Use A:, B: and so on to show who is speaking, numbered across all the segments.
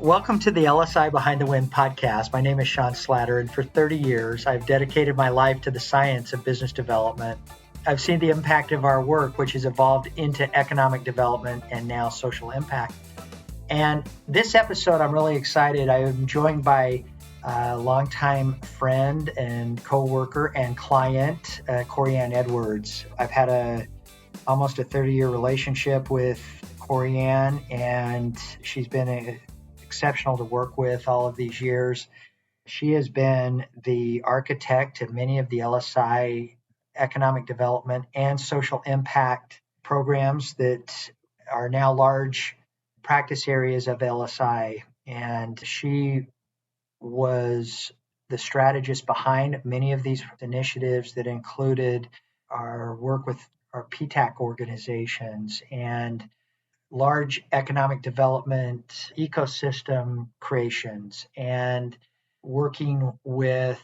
A: Welcome to the LSI Behind the Wind podcast. My name is Sean Slatter, and for 30 years, I've dedicated my life to the science of business development. I've seen the impact of our work, which has evolved into economic development and now social impact. And this episode, I'm really excited. I am joined by a longtime friend and co-worker and client, Kori Ann Edwards. I've had almost a 30-year relationship with Kori Ann, and she's been exceptional to work with all of these years. She has been the architect of many of the LSI economic development and social impact programs that are now large practice areas of LSI. And she was the strategist behind many of these initiatives that included our work with our PTAC organizations and large economic development ecosystem creations and working with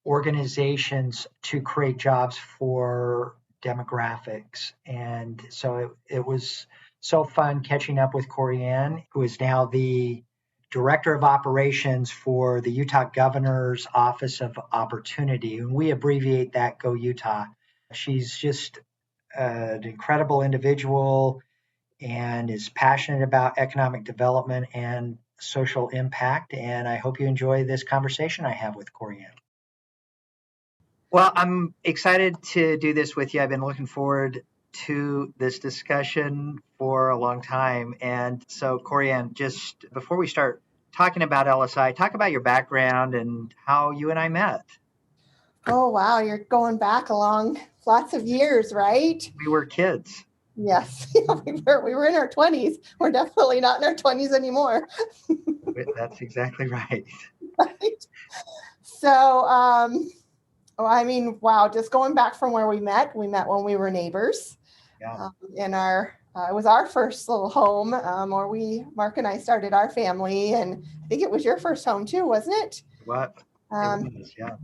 A: organizations to create jobs for demographics. And so it was so fun catching up with Kori Ann, who is now the Director of Operations for the Utah Governor's Office of Opportunity. And we abbreviate that Go Utah. She's just an incredible individual and is passionate about economic development and social impact. And I hope you enjoy this conversation I have with Kori Ann. Well, I'm excited to do this with you. I've been looking forward to this discussion for a long time. And so, Kori Ann, just before we start talking about LSI, talk about your background and how you and I met.
B: Oh, wow. You're going back along lots of years, right?
A: We were kids.
B: Yes, we were in our 20s. We're definitely not in our 20s anymore.
A: That's exactly right.
B: Right. So, wow, just going back from where we met when we were neighbors.
A: Yeah.
B: It was our first little home, Mark and I started our family, and I think it was your first home too, wasn't it?
A: What? It was, yeah.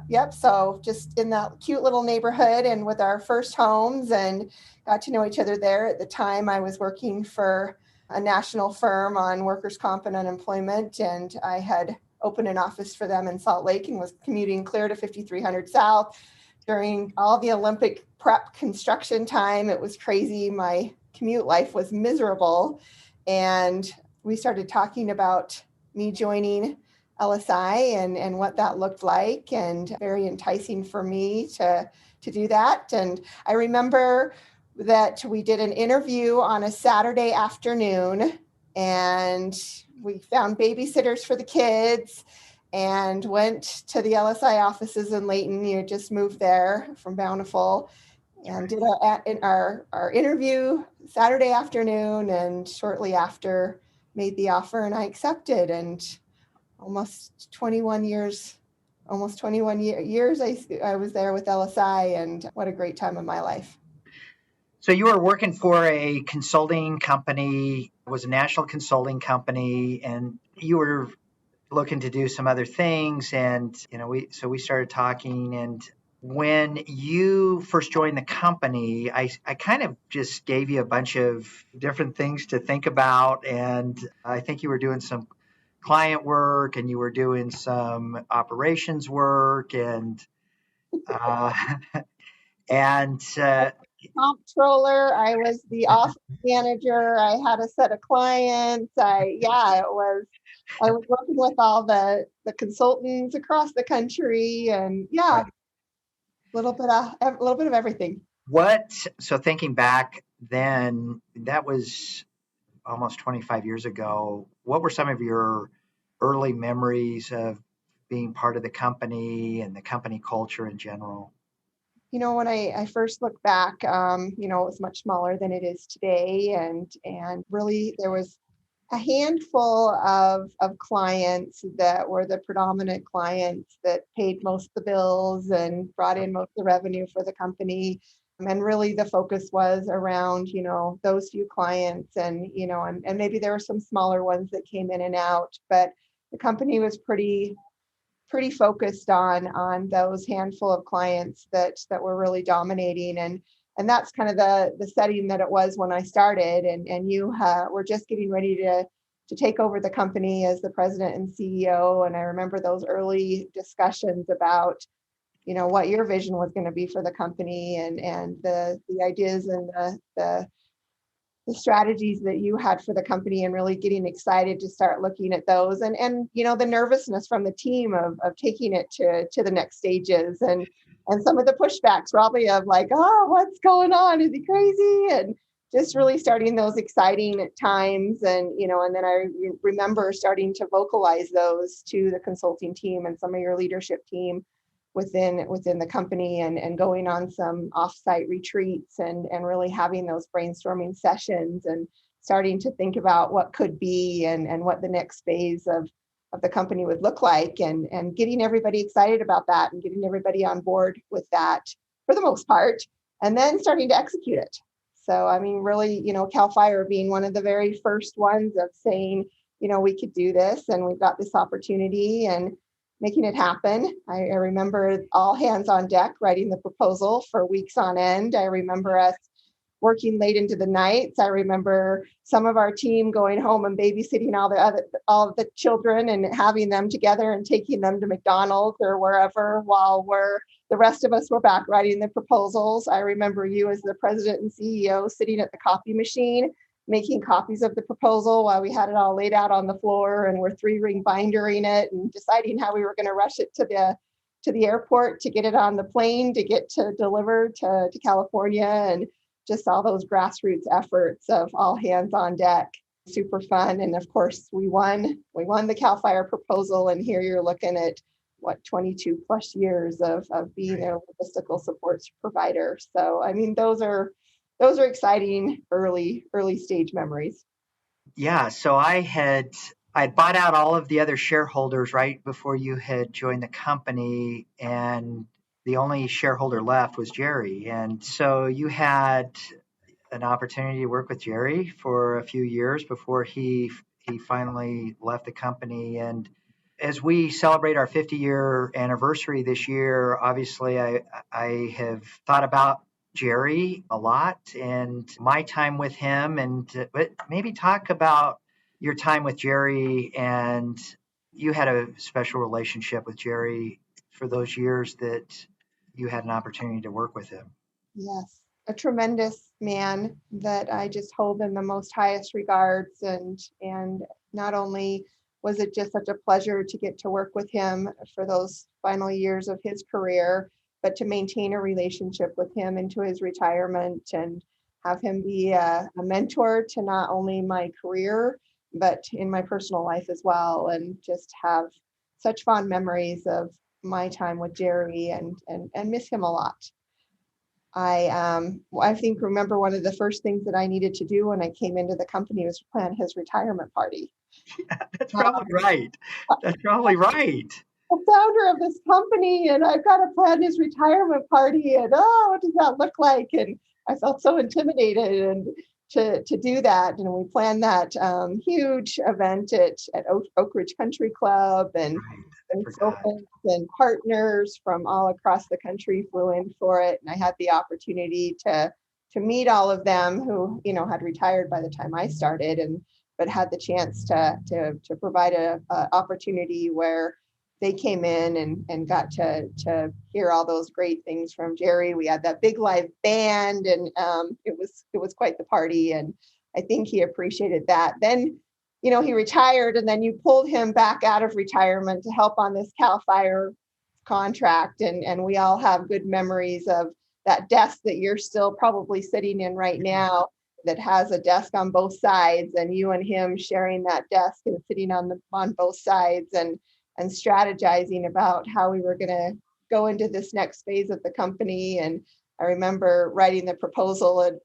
B: Yep. So just in that cute little neighborhood and with our first homes, and got to know each other there. At the time, I was working for a national firm on workers' comp and unemployment, and I had opened an office for them in Salt Lake and was commuting clear to 5300 South during all the Olympic prep construction time. It was crazy. My commute life was miserable. And we started talking about me joining LSI and what that looked like, and very enticing for me to do that. And I remember that we did an interview on a Saturday afternoon, and we found babysitters for the kids and went to the LSI offices in Layton. You just moved there from Bountiful, and did our interview Saturday afternoon, and shortly after made the offer, and I accepted. And almost 21 years I was there with LSI, and what a great time of my life.
A: So you were working for a consulting company, it was a national consulting company, and you were looking to do some other things. And, we started talking. And when you first joined the company, I kind of just gave you a bunch of different things to think about. And I think you were doing some client work and you were doing some operations work and
B: comptroller. I was the office manager. I had a set of clients. I was working with all the consultants across the country, and
A: right.
B: a little bit of everything.
A: So thinking back then, that was almost 25 years ago. What were some of your early memories of being part of the company and the company culture in general?
B: When I first look back, it was much smaller than it is today. And really there was a handful of clients that were the predominant clients that paid most of the bills and brought in most of the revenue for the company. And really the focus was around, those few clients, and maybe there were some smaller ones that came in and out, but the company was pretty focused on those handful of clients that were really dominating. And that's kind of the setting that it was when I started. And you were just getting ready to take over the company as the president and CEO. And I remember those early discussions about, what your vision was going to be for the company, and the ideas and the strategies that you had for the company, and really getting excited to start looking at those, and the nervousness from the team of taking it to the next stages, and some of the pushbacks probably of like, oh, what's going on? Is he crazy? And just really starting those exciting times. And then I remember starting to vocalize those to the consulting team and some of your leadership team within the company, and going on some offsite retreats, and really having those brainstorming sessions, and starting to think about what could be, and what the next phase of the company would look like, and getting everybody excited about that, and getting everybody on board with that for the most part, and then starting to execute it. So, I mean, really, CAL FIRE being one of the very first ones of saying, we could do this, and we've got this opportunity, and making it happen. I remember all hands on deck writing the proposal for weeks on end. I remember us working late into the nights. I remember some of our team going home and babysitting all of the children, and having them together and taking them to McDonald's or wherever, while the rest of us were back writing the proposals. I remember you as the president and CEO sitting at the copy machine, making copies of the proposal while we had it all laid out on the floor, and we're 3-ring bindering it, and deciding how we were going to rush it to the airport to get it on the plane to get to deliver to California, and just all those grassroots efforts of all hands on deck. Super fun. And of course, we won the CAL FIRE proposal, and here you're looking at 22 plus years of being a logistical support provider. So, I mean, those are exciting early stage memories.
A: Yeah. So I bought out all of the other shareholders right before you had joined the company, and the only shareholder left was Jerry. And so you had an opportunity to work with Jerry for a few years before he finally left the company. And as we celebrate our 50-year anniversary this year, obviously I have thought about Jerry a lot and my time with him, but maybe talk about your time with Jerry. And you had a special relationship with Jerry for those years that you had an opportunity to work with him.
B: Yes, a tremendous man that I just hold in the most highest regards, and not only was it just such a pleasure to get to work with him for those final years of his career, but to maintain a relationship with him into his retirement, and have him be a mentor to not only my career, but in my personal life as well, and just have such fond memories of my time with Jerry, and miss him a lot. I think remember one of the first things that I needed to do when I came into the company was plan his retirement party.
A: Yeah, that's probably right. That's probably right.
B: The founder of this company, and I've got to plan his retirement party, and what does that look like? And I felt so intimidated and to do that. And we planned that huge event at Oak Ridge Country Club, and consultants and partners from all across the country flew in for it. And I had the opportunity to meet all of them who, had retired by the time I started, but had the chance to provide a opportunity where they came in and got to hear all those great things from Jerry. We had that big live band, and it was quite the party. And I think he appreciated that. Then, he retired, and then you pulled him back out of retirement to help on this CAL FIRE contract. And we all have good memories of that desk that you're still probably sitting in right now, that has a desk on both sides, and you and him sharing that desk and sitting on both sides, and strategizing about how we were going to go into this next phase of the company. And I remember writing the proposal, and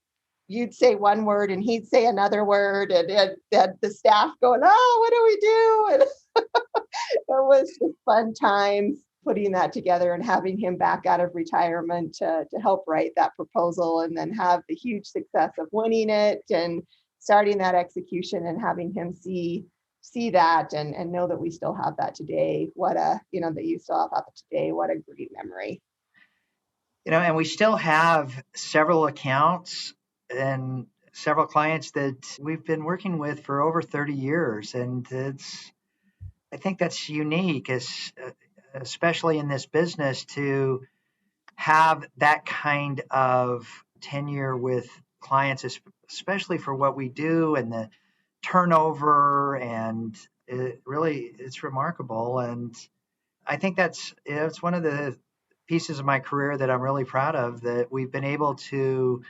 B: you'd say one word and he'd say another word, and the staff going, oh, what do we do? And it was just fun times putting that together, and having him back out of retirement to help write that proposal, and then have the huge success of winning it and starting that execution, and having him see that and know that we still have that today. That you still have that today. What a great memory.
A: And we still have several accounts, and several clients that we've been working with for over 30 years. And I think that's unique, especially in this business, to have that kind of tenure with clients, especially for what we do and the turnover. And it's remarkable. And I think it's one of the pieces of my career that I'm really proud of, that we've been able to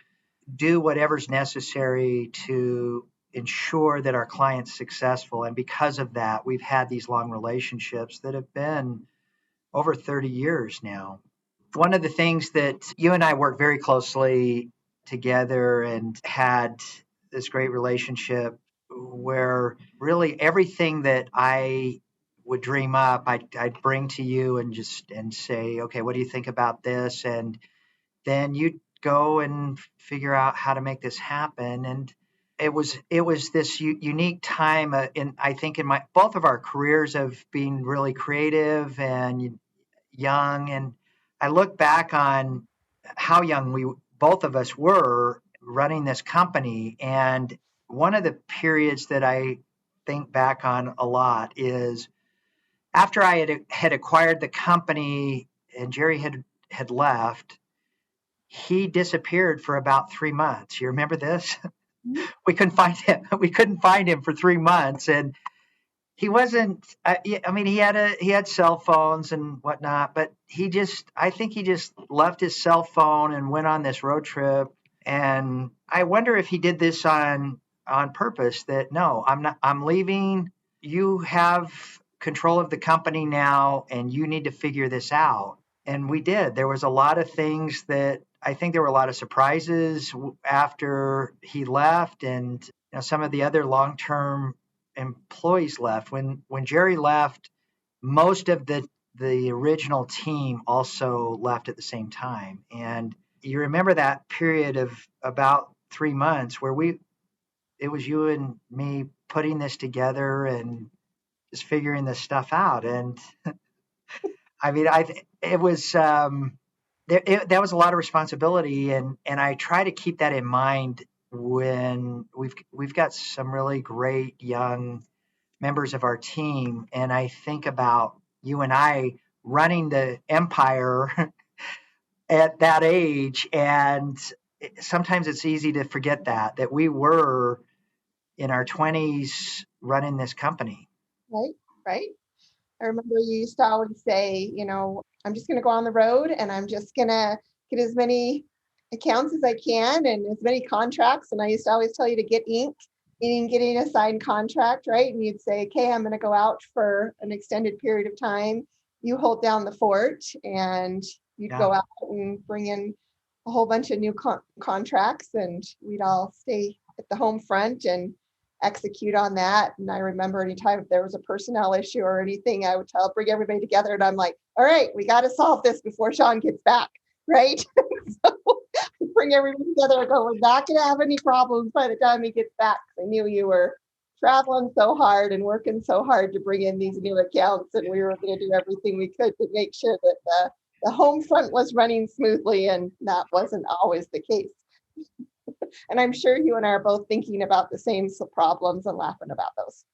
A: do whatever's necessary to ensure that our client's successful. And because of that, we've had these long relationships that have been over 30 years now. One of the things that you and I worked very closely together and had this great relationship where really everything that I would dream up, I'd bring to you and say, okay, what do you think about this? And then you'd go and figure out how to make this happen. And it was this unique time in, I think, in my both of our careers of being really creative and young. And I look back on how young we both of us were running this company. And one of the periods that I think back on a lot is after I had acquired the company and Jerry had left. He disappeared for about 3 months. You remember this? We couldn't find him. We couldn't find him for 3 months, and he wasn't. I mean, he had cell phones and whatnot, but I think he just left his cell phone and went on this road trip. And I wonder if he did this on purpose. That no, I'm not. I'm leaving. You have control of the company now, and you need to figure this out. And we did. There was a lot of things that I think there were a lot of surprises after he left, and some of the other long-term employees left. When Jerry left, most of the original team also left at the same time. And you remember that period of about 3 months where it was you and me putting this together and just figuring this stuff out. And I mean, it was that was a lot of responsibility, and I try to keep that in mind when we've got some really great young members of our team, and I think about you and I running the empire at that age, and sometimes it's easy to forget that we were in our 20s running this company.
B: Right, right. I remember you used to always say, I'm just going to go on the road and I'm just going to get as many accounts as I can and as many contracts. And I used to always tell you to get ink, meaning getting a signed contract, right? And you'd say, okay, I'm going to go out for an extended period of time. You hold down the fort, and you'd go out and bring in a whole bunch of new contracts, and we'd all stay at the home front and execute on that. And I remember anytime if there was a personnel issue or anything, I would bring everybody together, and I'm like, all right, we got to solve this before Sean gets back, right? So bring everybody together and go, we're not going to have any problems by the time he gets back. I knew you were traveling so hard and working so hard to bring in these new accounts, and we were going to do everything we could to make sure that the home front was running smoothly, and that wasn't always the case. And I'm sure you and I are both thinking about the same problems and laughing about those.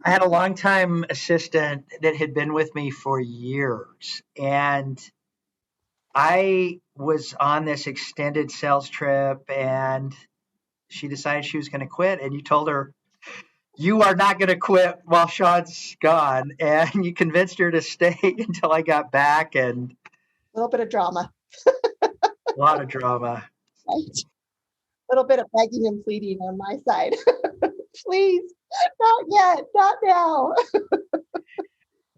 A: I had a longtime assistant that had been with me for years, and I was on this extended sales trip, and she decided she was going to quit. And you told her, you are not going to quit while Sean's gone. And you convinced her to stay until I got back. And
B: a little bit of drama.
A: A lot of drama.
B: Right. A little bit of begging and pleading on my side. Please, not yet, not now.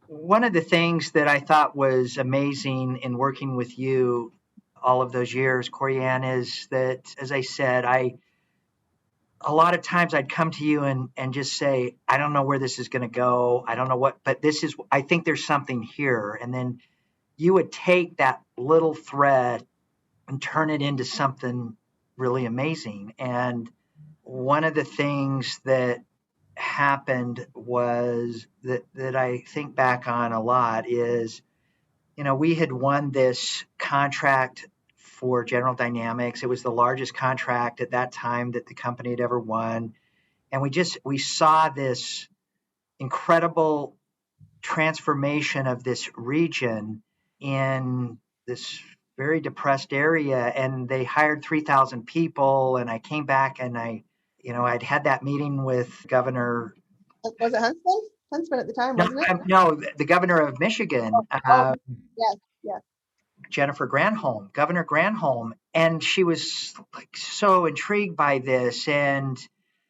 A: One of the things that I thought was amazing in working with you all of those years, Kori Ann, is that, as I said, a lot of times I'd come to you and just say, I don't know where this is going to go. I don't know what, but I think there's something here. And then you would take that little thread and turn it into something really amazing. And one of the things that happened was that I think back on a lot is, we had won this contract for General Dynamics. It was the largest contract at that time that the company had ever won. And we saw this incredible transformation of this region in this very depressed area. And they hired 3,000 people. And I came back and I'd had that meeting with Governor.
B: Was it Huntsman? Huntsman at the time,
A: No,
B: wasn't it?
A: no, the governor of Michigan,
B: Yes, yes.
A: Governor Granholm, and she was like so intrigued by this. And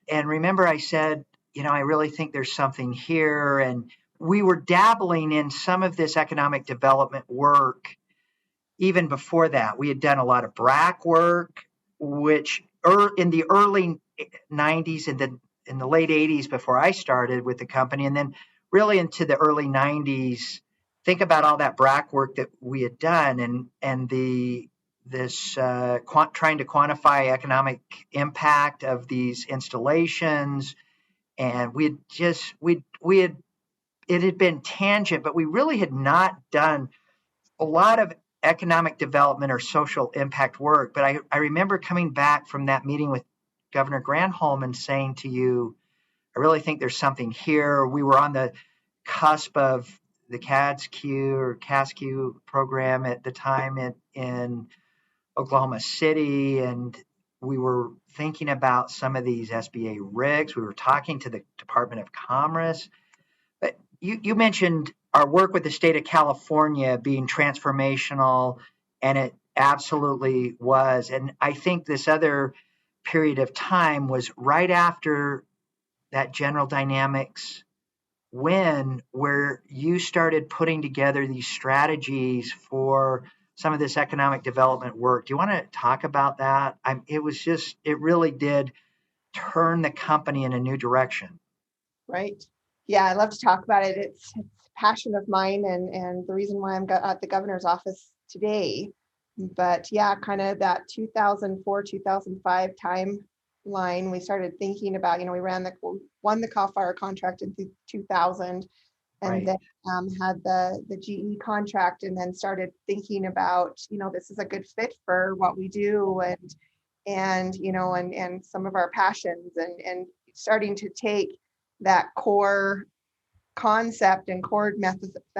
A: remember, I said, I really think there's something here. And we were dabbling in some of this economic development work even before that. We had done a lot of BRAC work, which in the early 90s and then in the late 80s before I started with the company, and then really into the early 90s. Think about all that BRAC work that we had done, and trying to quantify economic impact of these installations, and it had been tangent, but we really had not done a lot of economic development or social impact work. But I remember coming back from that meeting with Governor Granholm and saying to you, I really think there's something here. We were on the cusp of the CASQ program at the time in Oklahoma City, and we were thinking about some of these SBA rigs. We were talking to the Department of Commerce. But you mentioned our work with the state of California being transformational, and it absolutely was. And I think this other period of time was right after that General Dynamics win, where you started putting together these strategies for some of this economic development work. Do you want to talk about that? It really did turn the company in a new direction.
B: Right. Yeah, I love to talk about it. It's a passion of mine and the reason why I'm at the governor's office today. But yeah, kind of that 2004, 2005 timeline, we started thinking about, we won the CAL FIRE contract in 2000, and
A: Right.
B: then had the GE contract, and then started thinking about, this is a good fit for what we do, and some of our passions, and starting to take that core concept and core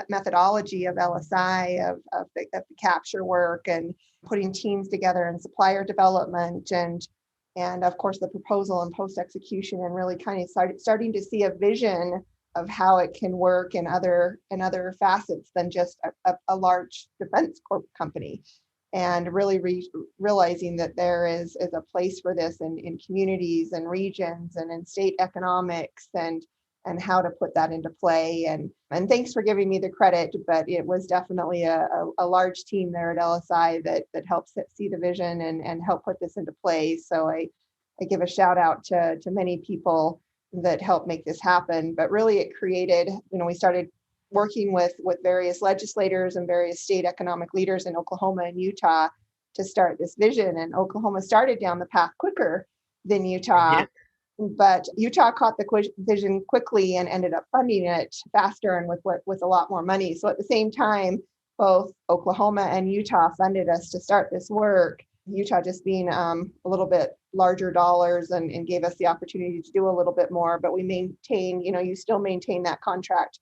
B: methodology of LSI, of the capture work, and putting teams together and supplier development, and of course the proposal and post execution, and really kind of starting to see a vision of how it can work in other facets than just a large defense company, and really realizing that there is a place for this in communities and regions and in state economics, and how to put that into play. And thanks for giving me the credit, but it was definitely a large team there at LSI that helped see the vision and help put this into play. So I give a shout out to many people that helped make this happen. But really it created, we started working with various legislators and various state economic leaders in Oklahoma and Utah to start this vision. And Oklahoma started down the path quicker than Utah. But Utah caught the vision quickly and ended up funding it faster and with a lot more money. So at the same time, both Oklahoma and Utah funded us to start this work. Utah just being a little bit larger dollars and gave us the opportunity to do a little bit more. But we maintain, you still maintain that contract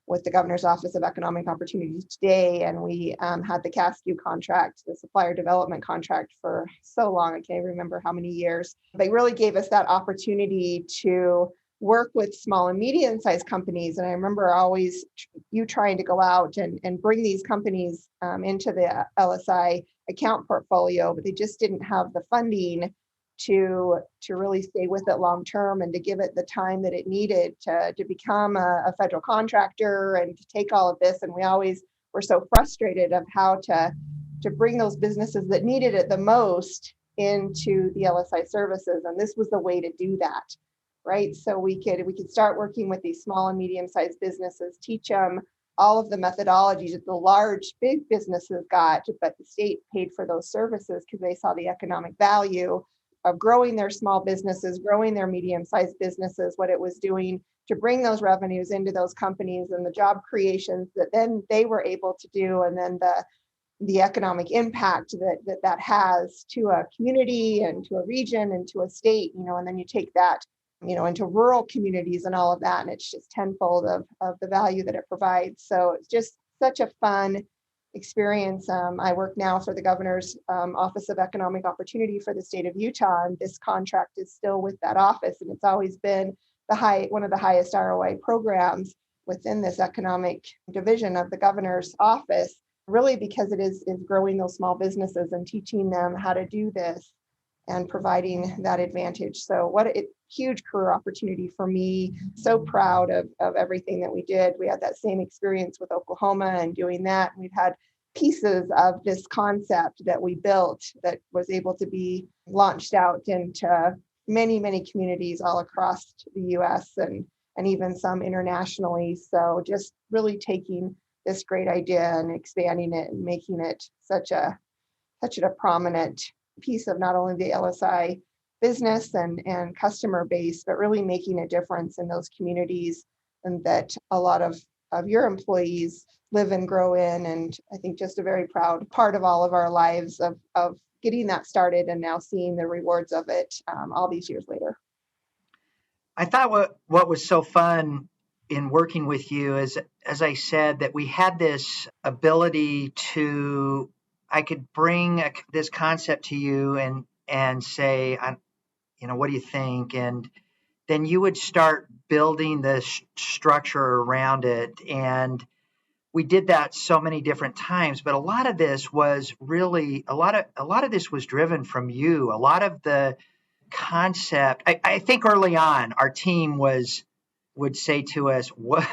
B: with the Governor's Office of Economic Opportunities today. And we had the CASQ contract, the supplier development contract, for so long. I can't remember how many years. They really gave us that opportunity to work with small and medium-sized companies. And I remember always you trying to go out and bring these companies into the LSI account portfolio, but they just didn't have the funding to really stay with it long term and to give it the time that it needed to become a federal contractor and to take all of this. And we always were so frustrated of how to bring those businesses that needed it the most into the LSI services. And this was the way to do that, right? So we could start working with these small and medium-sized businesses, teach them all of the methodologies that the big businesses got, but the state paid for those services because they saw the economic value of growing their small businesses, growing their medium-sized businesses, what it was doing to bring those revenues into those companies and the job creations that then they were able to do, and then the economic impact that has to a community and to a region and to a state, and then you take that, into rural communities and all of that, and it's just tenfold of the value that it provides. So it's just such a fun experience. I work now for the governor's Office of Economic Opportunity for the state of Utah, and this contract is still with that office, and it's always been one of the highest ROI programs within this economic division of the governor's office, really because it is growing those small businesses and teaching them how to do this and providing that advantage. So what a huge career opportunity for me. So proud of everything that we did. We had that same experience with Oklahoma and doing that. We've had pieces of this concept that we built that was able to be launched out into many, many communities all across the US and even some internationally. So just really taking this great idea and expanding it and making it such a prominent piece of not only the LSI business and customer base, but really making a difference in those communities and that a lot of your employees live and grow in. And I think just a very proud part of all of our lives of getting that started and now seeing the rewards of it all these years later.
A: I thought what was so fun in working with you is, as I said, that we had this ability to, I could bring this concept to you and say, what do you think? And then you would start building the structure around it. And we did that so many different times, but a lot of this was really, a lot of this was driven from you. A lot of the concept, I think early on, our team would say to us, what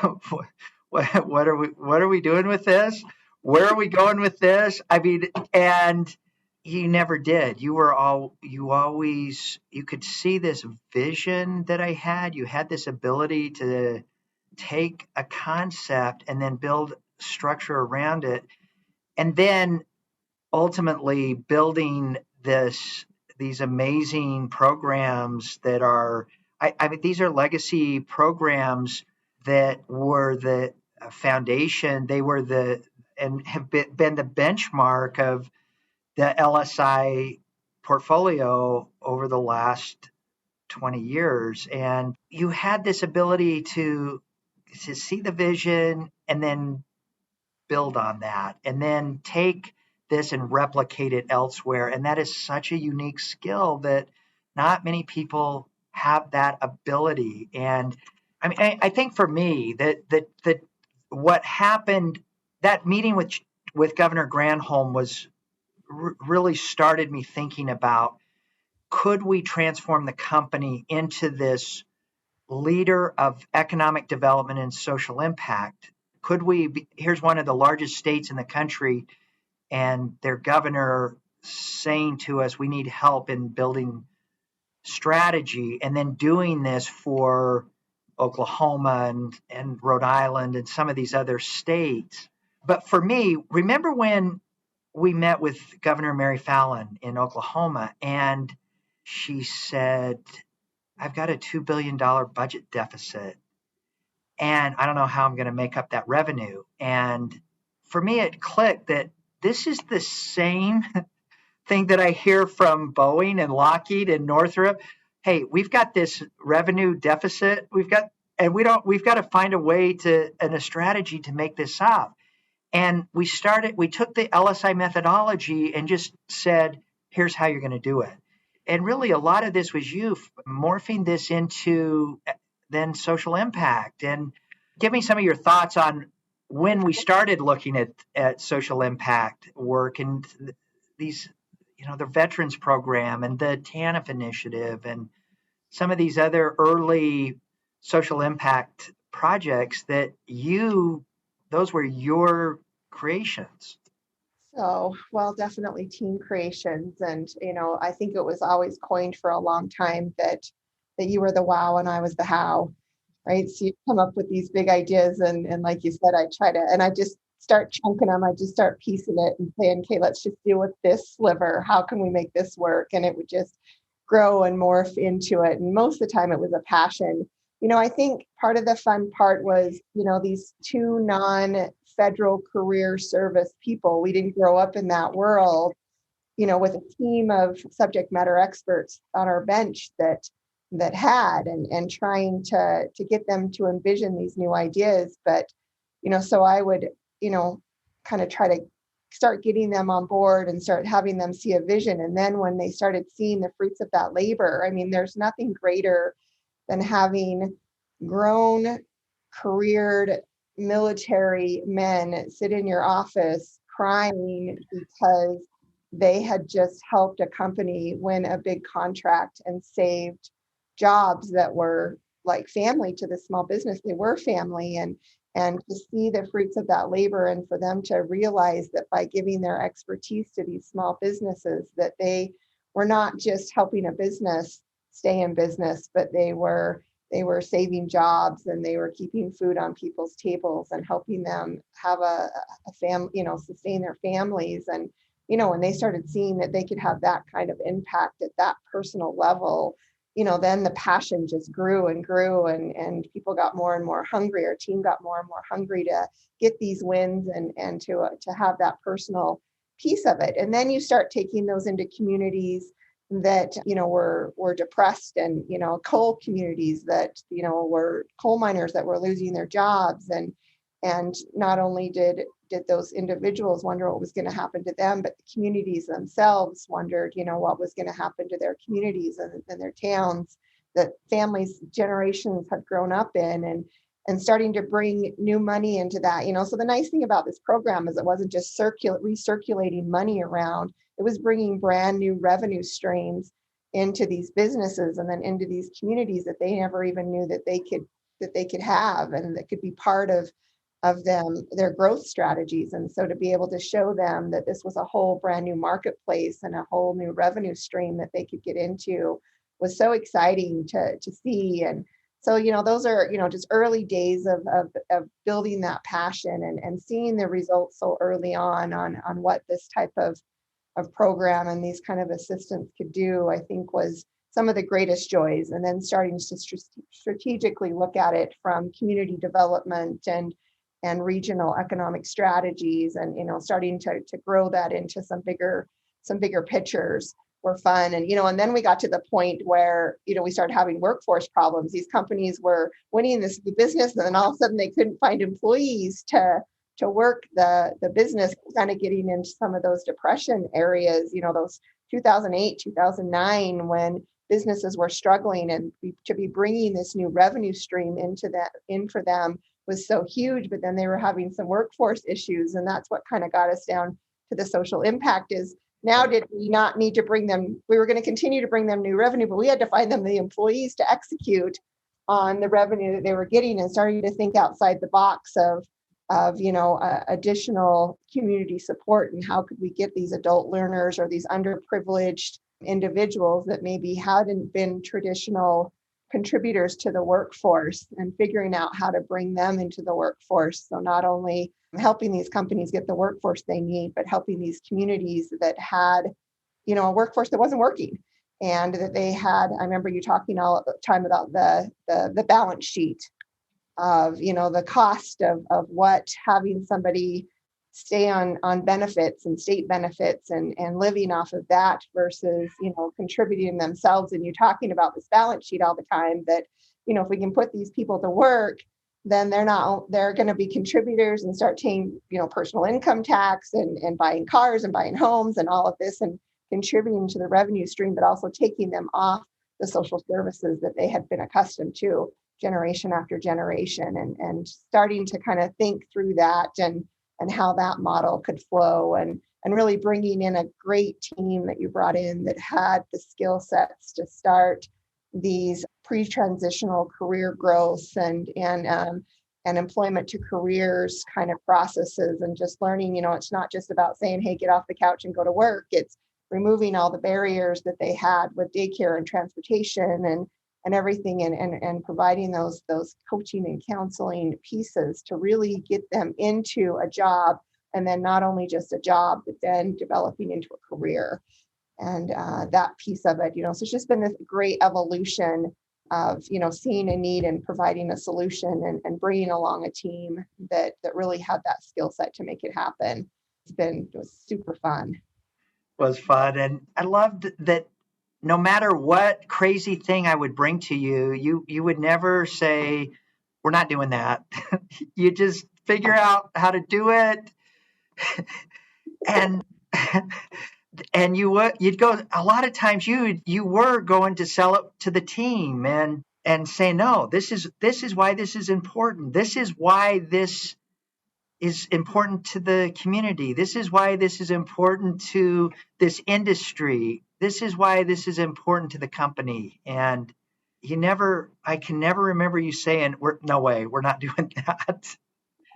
A: are we doing with this? Where are we going with this? I mean, and you never did. You could see this vision that I had. You had this ability to take a concept and then build structure around it. And then ultimately building these amazing programs that are, I mean, these are legacy programs that were the foundation. They were and have been the benchmark of the LSI portfolio over the last 20 years. And you had this ability to see the vision and then build on that and then take this and replicate it elsewhere. And that is such a unique skill that not many people have that ability. And I mean, I think for me that what happened, that meeting with Governor Granholm was really started me thinking about, could we transform the company into this leader of economic development and social impact? Could we here's one of the largest states in the country, and their governor saying to us, we need help in building strategy, and then doing this for Oklahoma and Rhode Island and some of these other states. But for me, remember when we met with Governor Mary Fallin in Oklahoma, and she said, I've got a $2 billion budget deficit, and I don't know how I'm going to make up that revenue. And for me, it clicked that this is the same thing that I hear from Boeing and Lockheed and Northrop. Hey, we've got this revenue deficit. We've got to find a way and a strategy to make this up. And we took the LSI methodology and just said, here's how you're going to do it. And really, a lot of this was you morphing this into then social impact. And give me some of your thoughts on when we started looking at social impact work and these, the Veterans Program and the TANF initiative and some of these other early social impact projects that those were your creations.
B: So, well, definitely team creations. And, I think it was always coined for a long time that you were the wow and I was the how, right? So you come up with these big ideas and like you said, I just start chunking them. I just start piecing it and saying, okay, let's just deal with this sliver. How can we make this work? And it would just grow and morph into it. And most of the time it was a passion. I think part of the fun part was, these two federal career service people. We didn't grow up in that world, with a team of subject matter experts on our bench that had and trying to get them to envision these new ideas. But, so I would, kind of try to start getting them on board and start having them see a vision. And then when they started seeing the fruits of that labor, I mean, there's nothing greater than having grown, careered military men sit in your office crying because they had just helped a company win a big contract and saved jobs that were like family to the small business. They were family, and to see the fruits of that labor, and for them to realize that by giving their expertise to these small businesses, that they were not just helping a business stay in business, but they were saving jobs, and they were keeping food on people's tables and helping them have a family, sustain their families. And when they started seeing that they could have that kind of impact at that personal level, then the passion just grew and grew, and people got more and more hungry. Our team got more and more hungry to get these wins and to have that personal piece of it. And then you start taking those into communities that were depressed, and coal communities that were coal miners that were losing their jobs, and not only did those individuals wonder what was going to happen to them, but the communities themselves wondered what was going to happen to their communities and their towns that families generations had grown up in, and starting to bring new money into that. So the nice thing about this program is it wasn't just recirculating money around. It was bringing brand new revenue streams into these businesses and then into these communities that they never even knew that they could have, and that could be part of their growth strategies. And so to be able to show them that this was a whole brand new marketplace and a whole new revenue stream that they could get into was so exciting to see. And so, those are, just early days of building that passion and seeing the results so early on what this type of program and these kind of assistance could do, I think was some of the greatest joys. And then starting to strategically look at it from community development and regional economic strategies, and starting to grow that into some bigger pictures were fun. And then we got to the point where we started having workforce problems. These companies were winning this business, and then all of a sudden they couldn't find employees to work the business, kind of getting into some of those depression areas, those 2008, 2009, when businesses were struggling, and to be bringing this new revenue stream in for them was so huge. But then they were having some workforce issues, and that's what kind of got us down to the social impact. Is now, did we not need to bring them? We were going to continue to bring them new revenue, but we had to find them the employees to execute on the revenue that they were getting, and starting to think outside the box of additional community support, and how could we get these adult learners or these underprivileged individuals that maybe hadn't been traditional contributors to the workforce, and figuring out how to bring them into the workforce. So not only helping these companies get the workforce they need, but helping these communities that had, a workforce that wasn't working, and that they had. I remember you talking all the time about the balance sheet of, the cost of what having somebody stay on benefits and state benefits and living off of that versus, contributing themselves. And you're talking about this balance sheet all the time, that, if we can put these people to work, then they're going to be contributors and start paying, personal income tax and buying cars and buying homes and all of this, and contributing to the revenue stream, but also taking them off the social services that they had been accustomed to generation after generation, and starting to kind of think through that and how that model could flow, and really bringing in a great team that you brought in that had the skill sets to start these pre-transitional career growth and employment to careers kind of processes, and just learning, it's not just about saying, hey, get off the couch and go to work. It's removing all the barriers that they had with daycare and transportation and everything, and providing those coaching and counseling pieces to really get them into a job, and then not only just a job, but then developing into a career. And that piece of it, so it's just been this great evolution of, seeing a need and providing a solution and bringing along a team that really had that skill set to make it happen. It was super fun.
A: Was fun. And I loved that no matter what crazy thing I would bring to you, you would never say, we're not doing that. You just figure out how to do it. And and you'd go, a lot of times you were going to sell it to the team and say, no, this is why this is important. This is why this is important to the community. This is why this is important to this industry. This is why this is important to the company. And I can never remember you saying, no way, we're not doing that.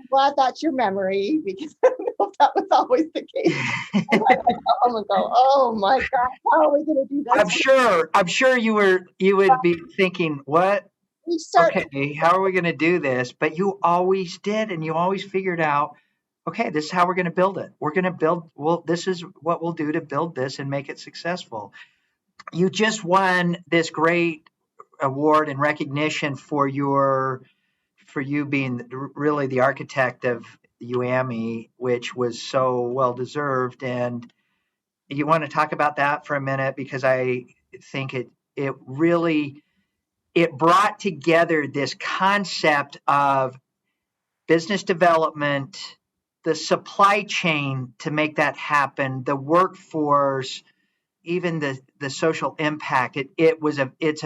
B: Glad that's your memory, because I don't know if that was always the case. I had to come home and go, oh my God, how are we going to do this?
A: I'm sure you would be thinking, what? Okay, how are we going to do this? But you always did, and you always figured out, okay, this is how we're going to build it. We're going to this is what we'll do to build this and make it successful. You just won this great award and recognition for you being really the architect of UAMI, which was so well deserved. And you want to talk about that for a minute, because I think it really brought together this concept of business development, the supply chain to make that happen, the workforce, even the social impact. It's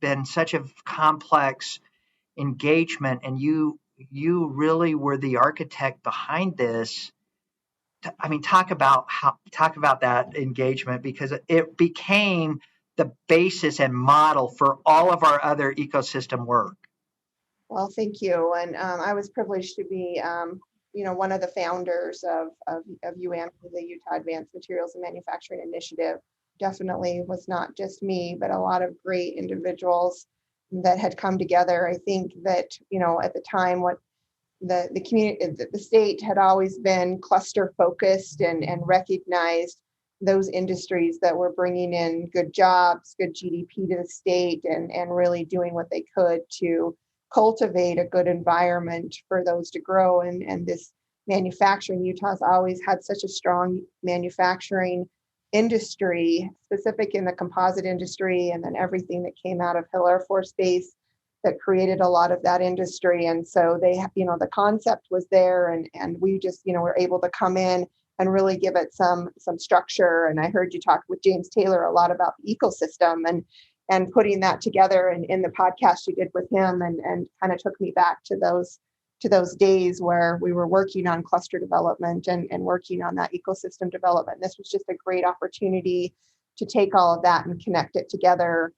A: been such a complex engagement, and you really were the architect behind this. I mean, talk about that engagement, because it became the basis and model for all of our other ecosystem work.
B: Well, thank you. And I was privileged to be, one of the founders of UAM, the Utah Advanced Materials and Manufacturing Initiative. Definitely was not just me, but a lot of great individuals that had come together. I think that, at the time, what the community, the state had always been cluster focused and recognized those industries that were bringing in good jobs, good GDP to the state, and really doing what they could to cultivate a good environment for those to grow. And this manufacturing, Utah's always had such a strong manufacturing industry, specific in the composite industry, and then everything that came out of Hill Air Force Base that created a lot of that industry. And so they, the concept was there, and we just, were able to come in and really give it some structure. And I heard you talk with James Taylor a lot about the ecosystem and putting that together in the podcast you did with him, and kind of took me back to those days where we were working on cluster development and working on that ecosystem development. This was just a great opportunity to take all of that and connect it together,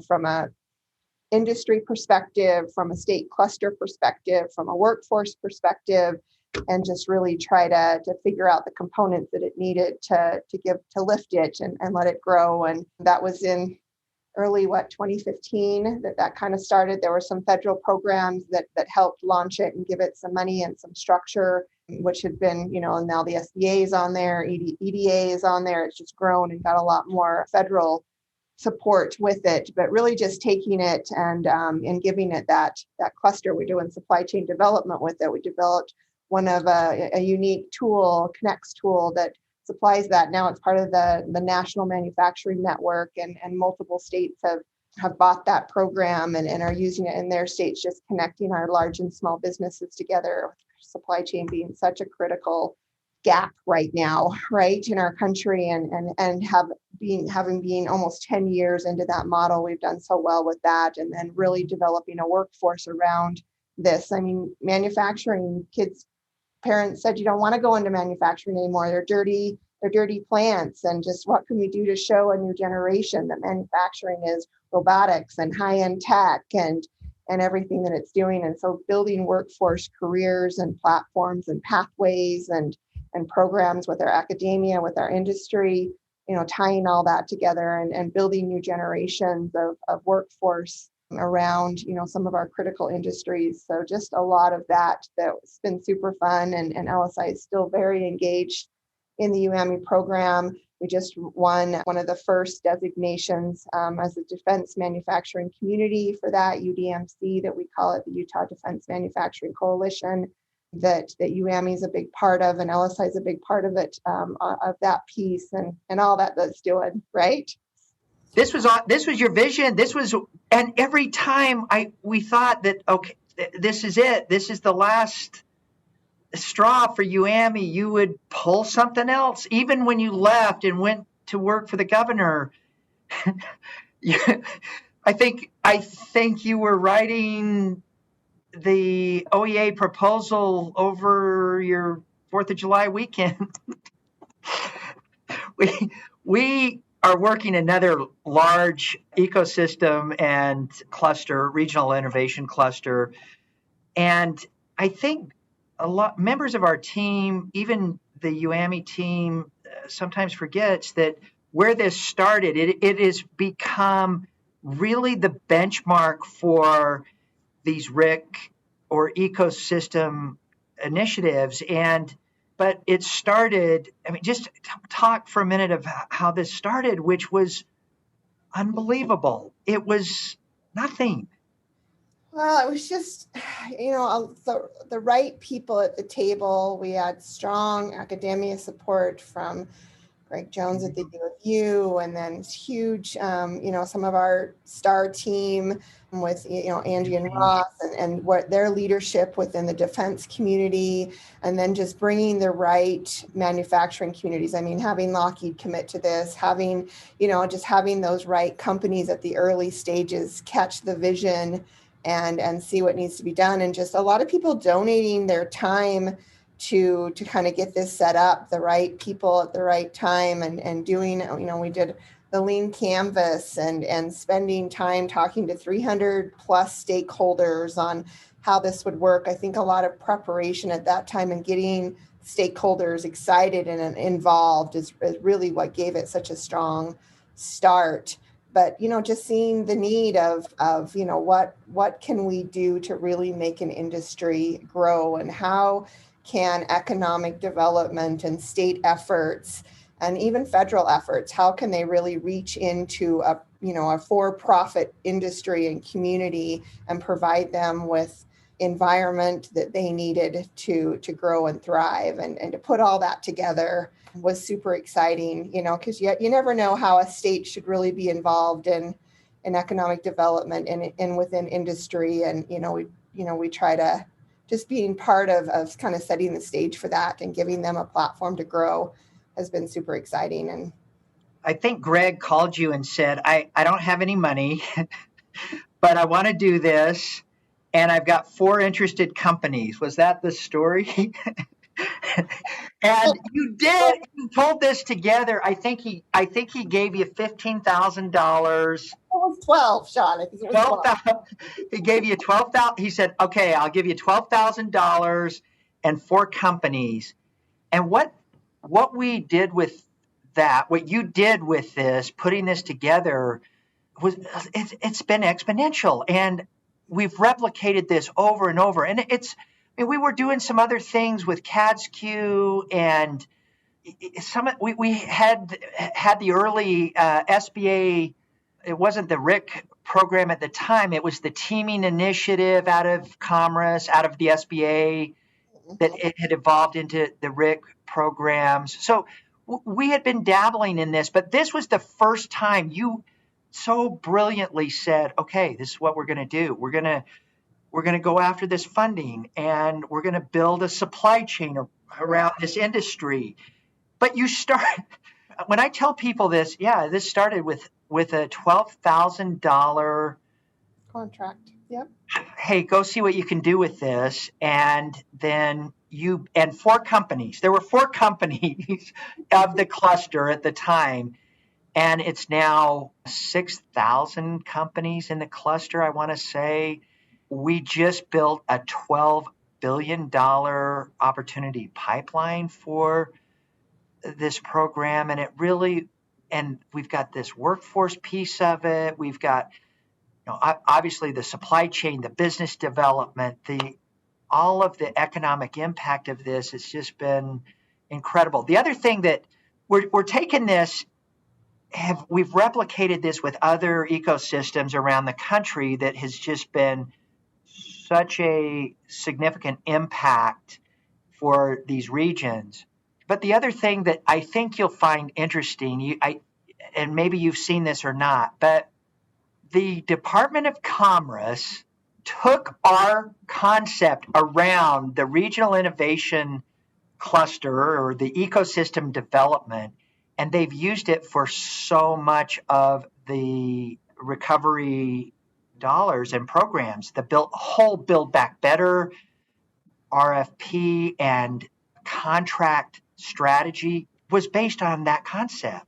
B: from a industry perspective, from a state cluster perspective, from a workforce perspective, and just really try to figure out the components that it needed to lift it and let it grow. And that was in early 2015 that kind of started. There were some federal programs that helped launch it and give it some money and some structure, which had been, and now the SBA is on there, EDA is on there. It's just grown and got a lot more federal support with it, but really just taking it and giving it that cluster. We're doing supply chain development with it. We developed one of a unique tool, Connects tool, that supplies that. Now it's part of the National Manufacturing Network, and multiple states have bought that program and are using it in their states, just connecting our large and small businesses together, with supply chain being such a critical gap right now, right, in our country, and having been almost 10 years into that model, we've done so well with that, and then really developing a workforce around this. I mean, manufacturing, parents said, you don't want to go into manufacturing anymore. They're dirty plants. And just what can we do to show a new generation that manufacturing is robotics and high-end tech and everything that it's doing. And so building workforce careers and platforms and pathways and programs with our academia, with our industry, tying all that together and building new generations of workforce around, some of our critical industries. So just a lot of that's been super fun. And LSI is still very engaged in the UAMI program. We just won one of the first designations as a defense manufacturing community for that, UDMC, that we call it, the Utah Defense Manufacturing Coalition, that UAMI is a big part of, and LSI is a big part of it, of that piece and all that's doing, right?
A: This was your vision. And every time we thought that, okay, this is it. This is the last straw for UAMI. You would pull something else, even when you left and went to work for the governor. I think you were writing the OEA proposal over your 4th of July weekend. we are working another large ecosystem and cluster, regional innovation cluster. And I think a lot members of our team, even the UAMI team, sometimes forgets that where this started, it has become really the benchmark for these RIC or ecosystem initiatives. But it started, just talk for a minute of how this started, which was unbelievable. It was nothing.
B: Well, it was just, the right people at the table. We had strong academia support from Greg Jones at the U of U, and then huge, some of our star team with, Angie and Ross and what their leadership within the defense community, and then just bringing the right manufacturing communities. Having Lockheed commit to this, having those right companies at the early stages catch the vision and see what needs to be done. And just a lot of people donating their time to kind of get this set up, the right people at the right time, and doing, we did the lean canvas and spending time talking to 300 plus stakeholders on how this would work. I think a lot of preparation at that time and getting stakeholders excited and involved is really what gave it such a strong start. But, just seeing the need of what can we do to really make an industry grow, and how can economic development and state efforts and even federal efforts, how can they really reach into a for-profit industry and community and provide them with environment that they needed to grow and thrive, and to put all that together was super exciting, because you never know how a state should really be involved in economic development and within industry. And, we try to just being part of kind of setting the stage for that and giving them a platform to grow has been super exciting. And
A: I think Greg called you and said, I don't have any money, but I want to do this. And I've got 4 interested companies. Was that the story? And you pulled this together. I think he gave you $15,000.
B: It was 12, Sean. I think it was 12.
A: He gave you $12,000. He said, okay, I'll give you $12,000 and 4 companies. And what we did with that, what you did with this, putting this together, it's been exponential. And we've replicated this over and over. And we were doing some other things with CADSQ, and we had the early SBA. It wasn't the RIC program at the time. It was the teaming initiative out of Commerce, out of the SBA, that it had evolved into the RIC programs. So we had been dabbling in this, but this was the first time you so brilliantly said, okay, this is what we're going to do. We're going to go after this funding, and we're going to build a supply chain around this industry. But when I tell people this, this started with a $12,000
B: contract. Yep.
A: Hey, go see what you can do with this. And then 4 companies. There were 4 companies of the cluster at the time. And it's now 6,000 companies in the cluster, I want to say. We just built a $12 billion opportunity pipeline for this program. And we've got this workforce piece of it. We've got, obviously the supply chain, the business development, all of the economic impact of this has just been incredible. The other thing that we're taking this, we've replicated this with other ecosystems around the country that has just been such a significant impact for these regions. But the other thing that I think you'll find interesting, and maybe you've seen this or not, but the Department of Commerce took our concept around the regional innovation cluster or the ecosystem development, and they've used it for so much of the recovery dollars and programs. The whole Build Back Better RFP and contract strategy was based on that concept.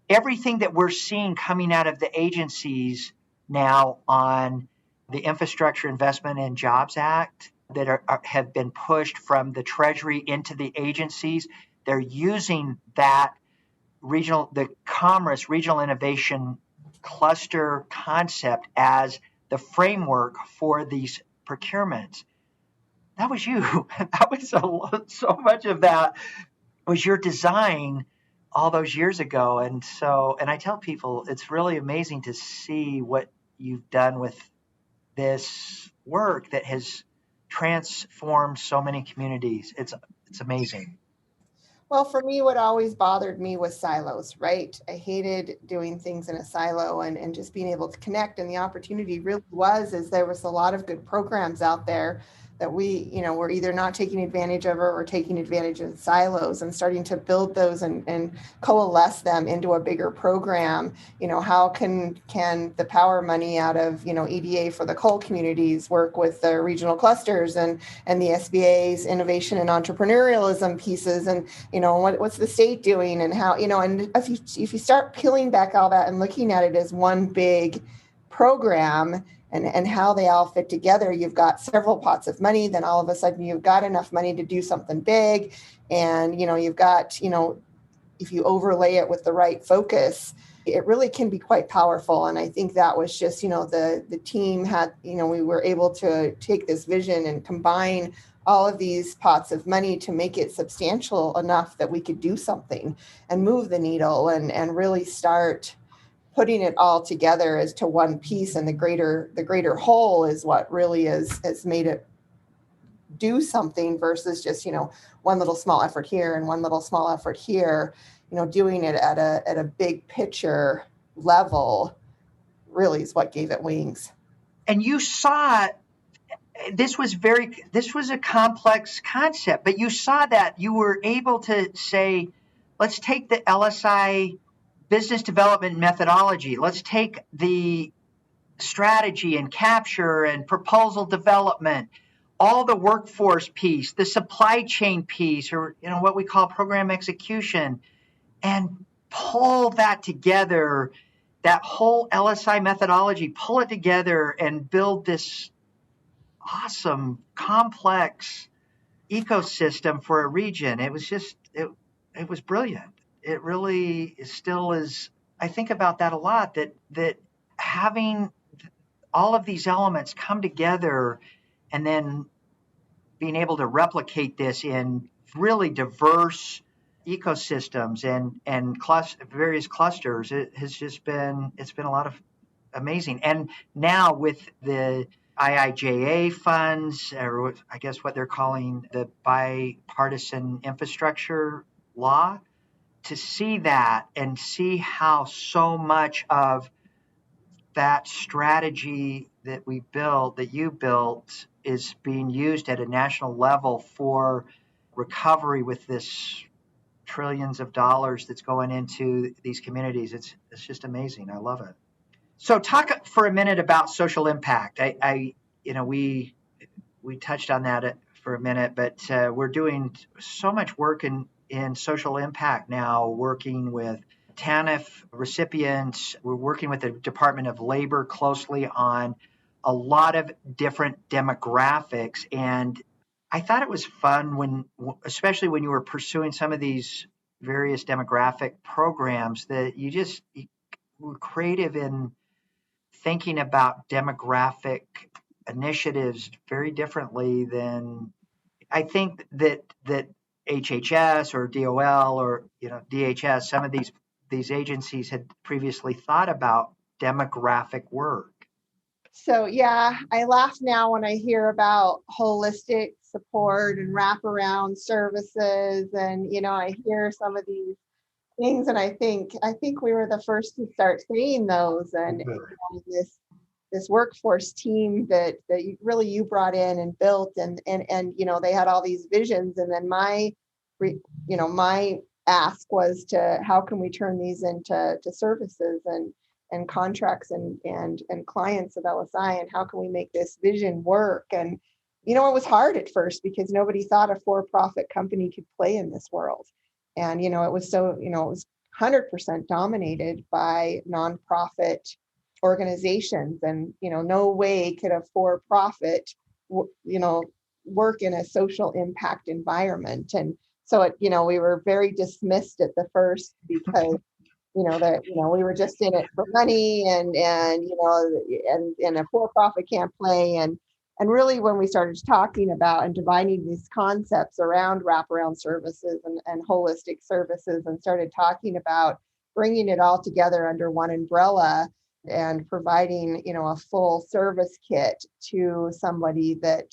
A: Everything that we're seeing coming out of the agencies now on the Infrastructure Investment and Jobs Act that have been pushed from the Treasury into the agencies, they're using the Commerce Regional Innovation Cluster concept as the framework for these procurements. That was you. That was so much of that was your design all those years ago. And I tell people it's really amazing to see what you've done with this work that has transformed so many communities. It's amazing.
B: Well, for me, what always bothered me was silos, right? I hated doing things in a silo and just being able to connect. And the opportunity really is there was a lot of good programs out there that were either not taking advantage of or taking advantage of silos, and starting to build those and coalesce them into a bigger program. How can the power money out of, EDA for the coal communities work with the regional clusters and the SBA's innovation and entrepreneurialism pieces, and what's the state doing, and how, and if you start peeling back all that and looking at it as one big program, and how they all fit together, you've got several pots of money, then all of a sudden you've got enough money to do something big. And, you've got, if you overlay it with the right focus, it really can be quite powerful. And I think that was just, the team had, we were able to take this vision and combine all of these pots of money to make it substantial enough that we could do something and move the needle and really start putting it all together as to one piece. And the greater whole is what really has made it do something versus just, one little small effort here and one little small effort here. Doing it at a big picture level really is what gave it wings.
A: And you saw this was a complex concept, but you saw that you were able to say, let's take the LSI business development methodology. Let's take the strategy and capture and proposal development, all the workforce piece, the supply chain piece, or what we call program execution, and pull that together, that whole LSI methodology, pull it together and build this awesome, complex ecosystem for a region. It was just, it was brilliant. It really still is. I think about that a lot, that having all of these elements come together and then being able to replicate this in really diverse ecosystems and various clusters, it's been a lot of amazing. And now with the IIJA funds, or I guess what they're calling the bipartisan infrastructure law, to see that and see how so much of that strategy that you built, is being used at a national level for recovery with this trillions of dollars that's going into these communities. It's just amazing. I love it. So talk for a minute about social impact. We touched on that for a minute, but we're doing so much work in social impact now, working with TANF recipients. We're working with the Department of Labor closely on a lot of different demographics. And I thought it was fun especially when you were pursuing some of these various demographic programs, that you were creative in thinking about demographic initiatives very differently than I think that HHS or DOL or DHS, some of these agencies had previously thought about demographic work.
B: So yeah, I laugh now when I hear about holistic support and wraparound services, and I hear some of these things, and I think we were the first to start saying those, and this workforce team that you brought in and built, and they had all these visions, and then my ask was to how can we turn these into services and contracts and clients of LSI, and how can we make this vision work? And it was hard at first because nobody thought a for-profit company could play in this world. And it was 100% dominated by nonprofit organizations, and no way could a for-profit work in a social impact environment. And so we were very dismissed at the first because that we were just in it for money, and a for-profit can't play. And really, when we started talking about and dividing these concepts around wraparound services and holistic services, and started talking about bringing it all together under one umbrella and providing a full service kit to somebody that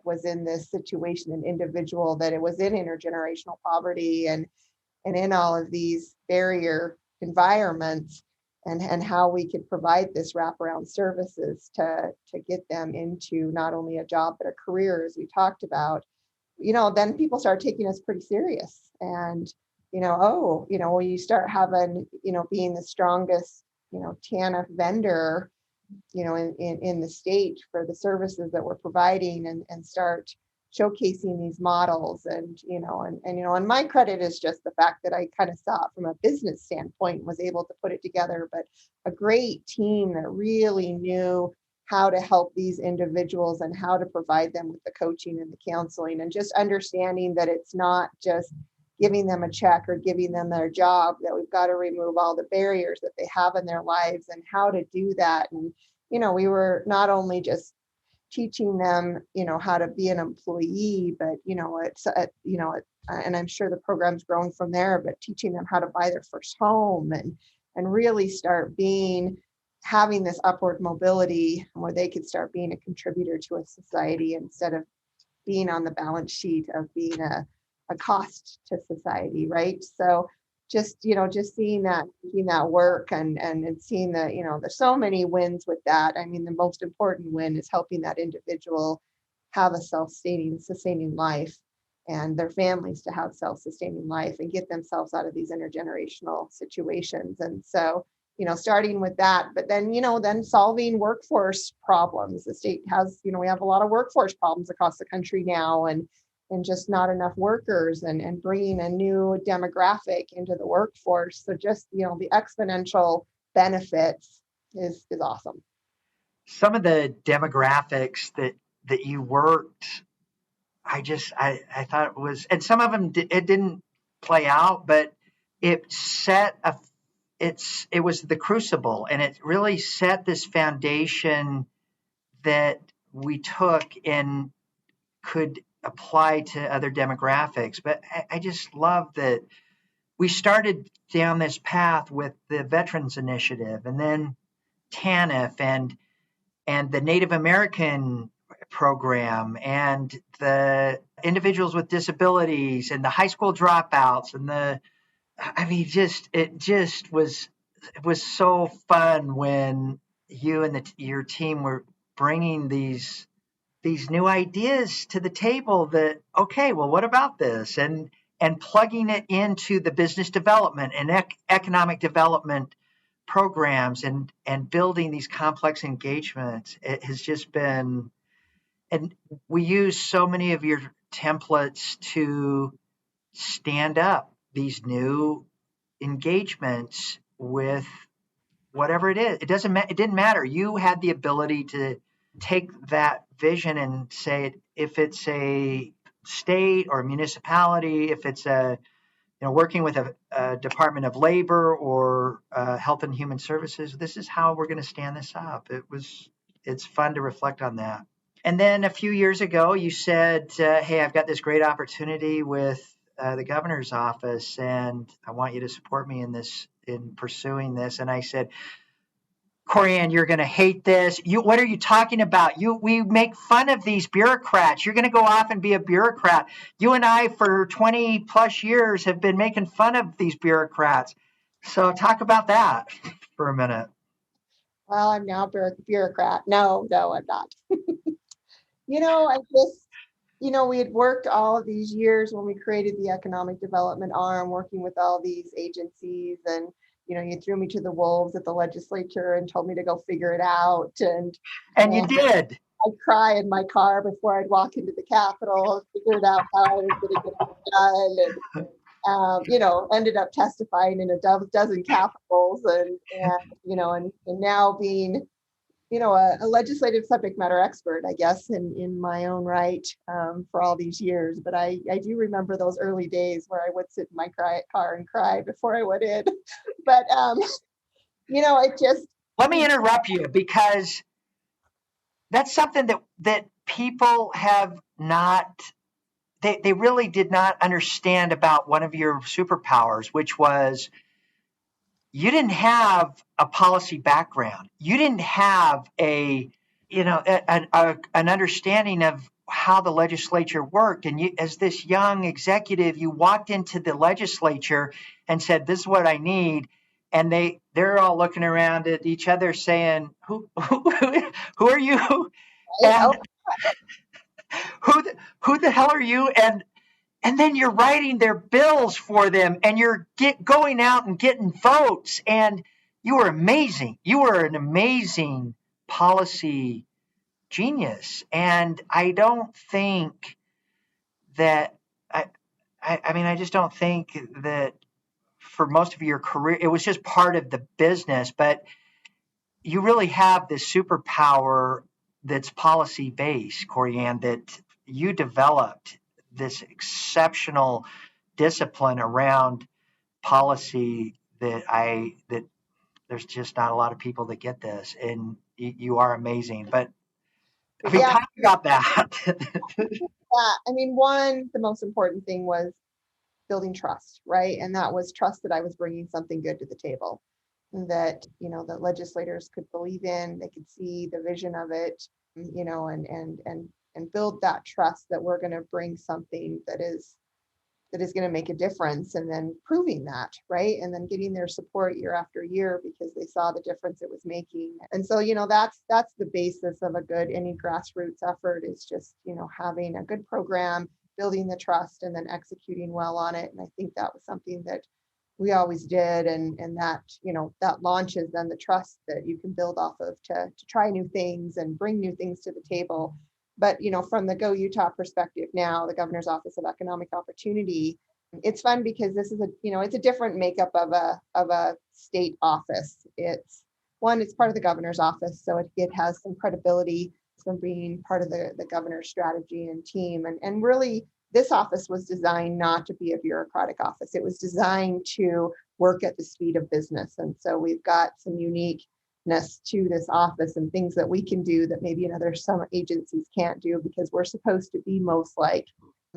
B: was in this situation, an individual that it was in intergenerational poverty and in all of these barrier environments, and how we could provide this wraparound services to get them into not only a job but a career, as we talked about. Then people start taking us pretty serious, and when you start having being the strongest TANF vendor in the state for the services that we're providing, and start showcasing these models. And my credit is just the fact that I kind of saw it from a business standpoint and was able to put it together, but a great team that really knew how to help these individuals and how to provide them with the coaching and the counseling, and just understanding that it's not just giving them a check or giving them their job, that we've got to remove all the barriers that they have in their lives and how to do that. And we were not only just teaching them how to be an employee, but and I'm sure the program's grown from there, but teaching them how to buy their first home, and really start having this upward mobility where they could start being a contributor to a society instead of being on the balance sheet of being a cost to society, right? So just seeing that work, and seeing that there's so many wins with that. I mean, the most important win is helping that individual have a sustaining life, and their families to have self-sustaining life and get themselves out of these intergenerational situations. And so starting with that, but then then solving workforce problems. The state has we have a lot of workforce problems across the country now, and just not enough workers, and bringing a new demographic into the workforce. So just, the exponential benefits is awesome.
A: Some of the demographics that you worked, I thought it was, and some of them it didn't play out, but it was the crucible, and it really set this foundation that we took and could apply to other demographics. But I just love that we started down this path with the Veterans Initiative, and then TANF, and the Native American program, and the individuals with disabilities, and the high school dropouts, and it was so fun when you and your team were bringing these new ideas to the table, that, okay, well, what about this? And plugging it into the business development and economic development programs, and building these complex engagements. It has just been, and we use so many of your templates to stand up these new engagements with whatever it is. It didn't matter. You had the ability to take that vision and say, if it's a state or a municipality, if it's working with a Department of Labor or Health and Human Services, this is how we're going to stand this up. It's fun to reflect on that. And then a few years ago, you said, hey, I've got this great opportunity with the governor's office, and I want you to support me in pursuing this. And I said, Kori Ann, you're going to hate this. What are you talking about? We make fun of these bureaucrats. You're going to go off and be a bureaucrat. You and I, for 20 plus years, have been making fun of these bureaucrats. So talk about that for a minute.
B: Well, I'm now a bureaucrat. No, I'm not. I just, we had worked all of these years when we created the economic development arm, working with all these agencies, and you threw me to the wolves at the legislature and told me to go figure it out.
A: And you did.
B: I'd cry in my car before I'd walk into the Capitol, figured out how I was going to get it done, and ended up testifying in a dozen capitals, and now being a legislative subject matter expert, I guess, in my own right, for all these years. But I do remember those early days where I would sit in my car and cry before I went in. But it just.
A: Let me interrupt you, because that's something that people have not. They really did not understand about one of your superpowers, which was you didn't have a policy background. You didn't have an understanding of how the legislature worked. And you, as this young executive, you walked into the legislature and said, "This is what I need." And they're all looking around at each other saying, who are you? And who the hell are you? And then you're writing their bills for them, and you're going out and getting votes. And you were amazing. You were an amazing policy genius. And I don't think that, I just don't think that for most of your career, it was just part of the business, but you really have this superpower that's policy based, Kori Ann, that you developed this exceptional discipline around policy that there's just not a lot of people that get this, and you are amazing. But talk about that.
B: One, the most important thing was building trust, right? And that was trust that I was bringing something good to the table, that the legislators could believe in, they could see the vision of it, and build that trust that we're going to bring something that is going to make a difference, and then proving that, right? And then getting their support year after year because they saw the difference it was making. And so, that's the basis of any grassroots effort, is just, having a good program, building the trust, and then executing well on it. And I think that was something that we always did, and that that launches then the trust that you can build off of to try new things and bring new things to the table. But from the Go Utah perspective now, the Governor's Office of Economic Opportunity, it's fun because this is it's a different makeup of a state office. It's part of the governor's office, so it has some credibility from being part of the governor's strategy and team. And really, this office was designed not to be a bureaucratic office. It was designed to work at the speed of business. And so we've got some uniqueness to this office and things that we can do that maybe some agencies can't do, because we're supposed to be most like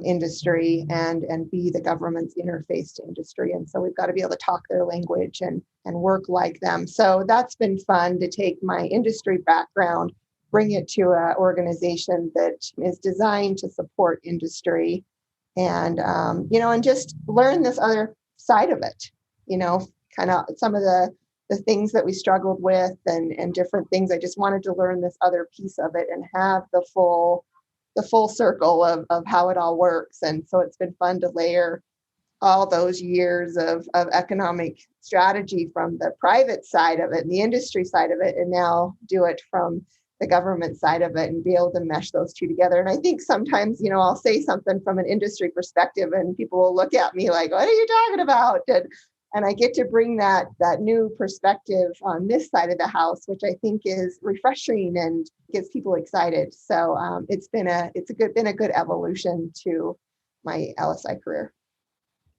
B: industry and be the government's interface to industry. And so we've got to be able to talk their language and work like them. So that's been fun to take my industry background, bring it to an organization that is designed to support industry, and and just learn this other side of it, kind of some of the things that we struggled with and different things. I just wanted to learn this other piece of it and have the full circle of how it all works. And so it's been fun to layer all those years of economic strategy from the private side of it and the industry side of it, and now do it from the government side of it and be able to mesh those two together. And I think sometimes, I'll say something from an industry perspective and people will look at me like, what are you talking about? And I get to bring that new perspective on this side of the house, which I think is refreshing and gets people excited. So it's been a good evolution to my LSI career.